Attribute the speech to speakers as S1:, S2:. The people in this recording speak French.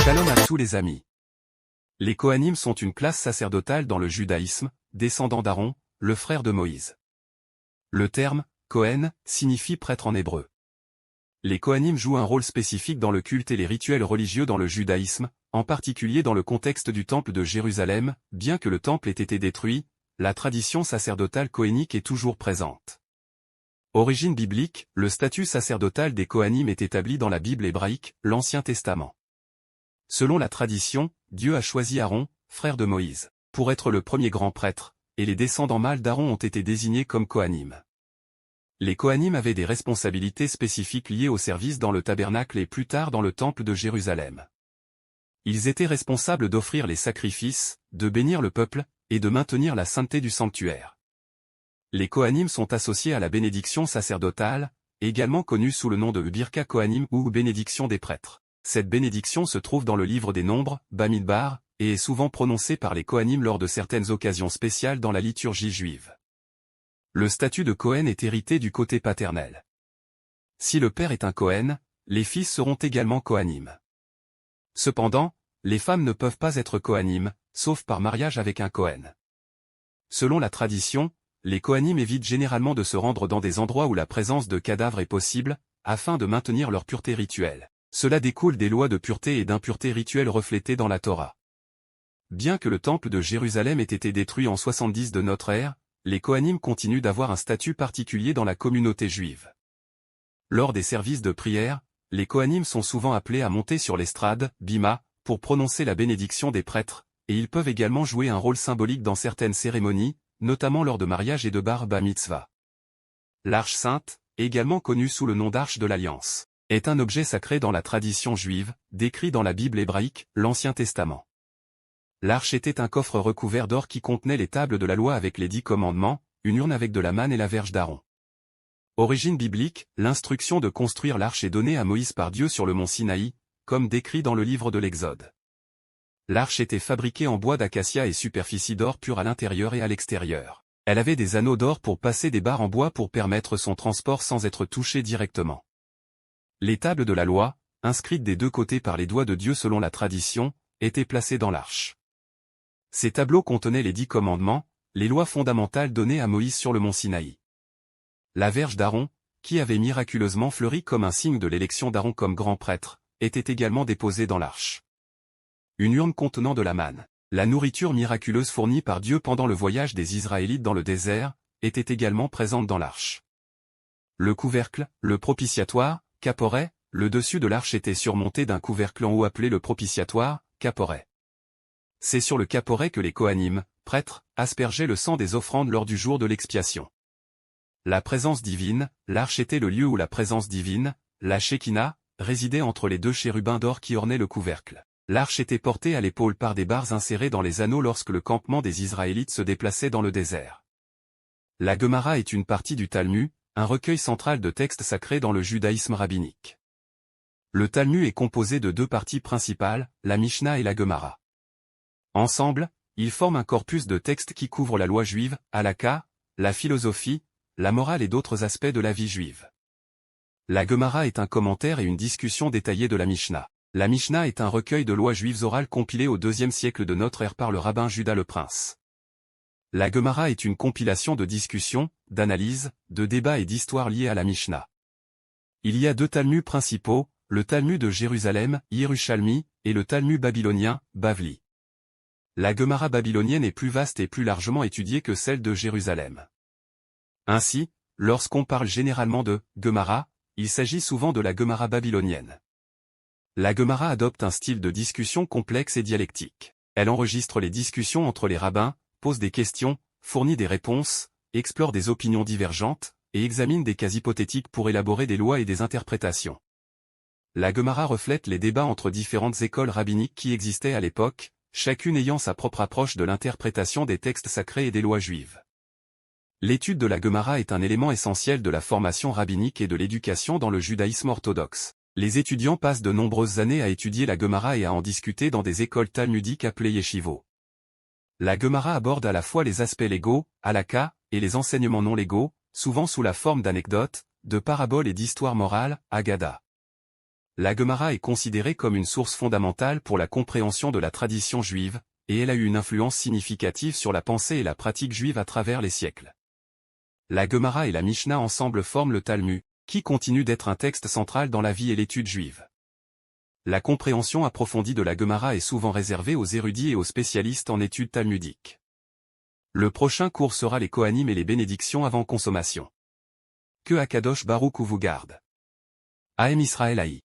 S1: Shalom à tous les amis. Les Kohanim sont une classe sacerdotale dans le judaïsme, descendant d'Aaron, le frère de Moïse. Le terme « Kohen » signifie prêtre en hébreu. Les Kohanim jouent un rôle spécifique dans le culte et les rituels religieux dans le judaïsme, en particulier dans le contexte du temple de Jérusalem. Bien que le temple ait été détruit, la tradition sacerdotale kohénique est toujours présente. Origine biblique, le statut sacerdotal des Kohanim est établi dans la Bible hébraïque, l'Ancien Testament. Selon la tradition, Dieu a choisi Aaron, frère de Moïse, pour être le premier grand prêtre, et les descendants mâles d'Aaron ont été désignés comme Kohanim. Les Kohanim avaient des responsabilités spécifiques liées au service dans le tabernacle et plus tard dans le temple de Jérusalem. Ils étaient responsables d'offrir les sacrifices, de bénir le peuple, et de maintenir la sainteté du sanctuaire. Les Kohanim sont associés à la bénédiction sacerdotale, également connue sous le nom de Birka Kohanim ou bénédiction des prêtres. Cette bénédiction se trouve dans le livre des Nombres, Bamidbar, et est souvent prononcée par les Kohanim lors de certaines occasions spéciales dans la liturgie juive. Le statut de Kohen est hérité du côté paternel. Si le père est un Kohen, les fils seront également Kohanim. Cependant, les femmes ne peuvent pas être Kohanim, sauf par mariage avec un Kohen. Selon la tradition, les Kohanim évitent généralement de se rendre dans des endroits où la présence de cadavres est possible, afin de maintenir leur pureté rituelle. Cela découle des lois de pureté et d'impureté rituelle reflétées dans la Torah. Bien que le temple de Jérusalem ait été détruit en 70 de notre ère, les Kohanim continuent d'avoir un statut particulier dans la communauté juive. Lors des services de prière, les Kohanim sont souvent appelés à monter sur l'estrade, bima, pour prononcer la bénédiction des prêtres, et ils peuvent également jouer un rôle symbolique dans certaines cérémonies, notamment lors de mariage et de bar mitzvah. L'Arche sainte, également connue sous le nom d'Arche de l'Alliance, est un objet sacré dans la tradition juive, décrit dans la Bible hébraïque, l'Ancien Testament. L'arche était un coffre recouvert d'or qui contenait les tables de la loi avec les 10 commandements, une urne avec de la manne et la verge d'Aaron. Origine biblique, l'instruction de construire l'arche est donnée à Moïse par Dieu sur le mont Sinaï, comme décrit dans le livre de l'Exode. L'arche était fabriquée en bois d'acacia et superficie d'or pur à l'intérieur et à l'extérieur. Elle avait des anneaux d'or pour passer des barres en bois pour permettre son transport sans être touchée directement. Les tables de la loi, inscrites des deux côtés par les doigts de Dieu selon la tradition, étaient placées dans l'arche. Ces tableaux contenaient les 10 commandements, les lois fondamentales données à Moïse sur le mont Sinaï. La verge d'Aaron, qui avait miraculeusement fleuri comme un signe de l'élection d'Aaron comme grand prêtre, était également déposée dans l'arche. Une urne contenant de la manne, la nourriture miraculeuse fournie par Dieu pendant le voyage des Israélites dans le désert, était également présente dans l'arche. Le couvercle, le propitiatoire, caporet, le dessus de l'arche était surmonté d'un couvercle en haut appelé le propitiatoire, caporet. C'est sur le caporet que les Kohanim, prêtres, aspergeaient le sang des offrandes lors du jour de l'expiation. La présence divine, l'arche était le lieu où la présence divine, la Shekinah, résidait entre les deux chérubins d'or qui ornaient le couvercle. L'arche était portée à l'épaule par des barres insérées dans les anneaux lorsque le campement des Israélites se déplaçait dans le désert. La Gemara est une partie du Talmud, un recueil central de textes sacrés dans le judaïsme rabbinique. Le Talmud est composé de deux parties principales, la Mishnah et la Gemara. Ensemble, ils forment un corpus de textes qui couvre la loi juive, halakha, la philosophie, la morale et d'autres aspects de la vie juive. La Gemara est un commentaire et une discussion détaillée de la Mishnah. La Mishnah est un recueil de lois juives orales compilées au IIe siècle de notre ère par le rabbin Judas le Prince. La Gemara est une compilation de discussions, d'analyses, de débats et d'histoires liées à la Mishnah. Il y a deux Talmuds principaux, le Talmud de Jérusalem, Yerushalmi, et le Talmud babylonien, Bavli. La Gemara babylonienne est plus vaste et plus largement étudiée que celle de Jérusalem. Ainsi, lorsqu'on parle généralement de « Gemara », il s'agit souvent de la Gemara babylonienne. La Gemara adopte un style de discussion complexe et dialectique. Elle enregistre les discussions entre les rabbins, pose des questions, fournit des réponses, explore des opinions divergentes, et examine des cas hypothétiques pour élaborer des lois et des interprétations. La Gemara reflète les débats entre différentes écoles rabbiniques qui existaient à l'époque, chacune ayant sa propre approche de l'interprétation des textes sacrés et des lois juives. L'étude de la Gemara est un élément essentiel de la formation rabbinique et de l'éducation dans le judaïsme orthodoxe. Les étudiants passent de nombreuses années à étudier la Gemara et à en discuter dans des écoles talmudiques appelées yeshivot. La Gemara aborde à la fois les aspects légaux, halakha, et les enseignements non légaux, souvent sous la forme d'anecdotes, de paraboles et d'histoires morales, Haggadah. La Gemara est considérée comme une source fondamentale pour la compréhension de la tradition juive, et elle a eu une influence significative sur la pensée et la pratique juive à travers les siècles. La Gemara et la Mishnah ensemble forment le Talmud, qui continue d'être un texte central dans la vie et l'étude juive. La compréhension approfondie de la Gemara est souvent réservée aux érudits et aux spécialistes en études talmudiques. Le prochain cours sera les Kohanim et les bénédictions avant consommation. Que Akadosh Baruch Hu vous garde. Ahem Israël Haï.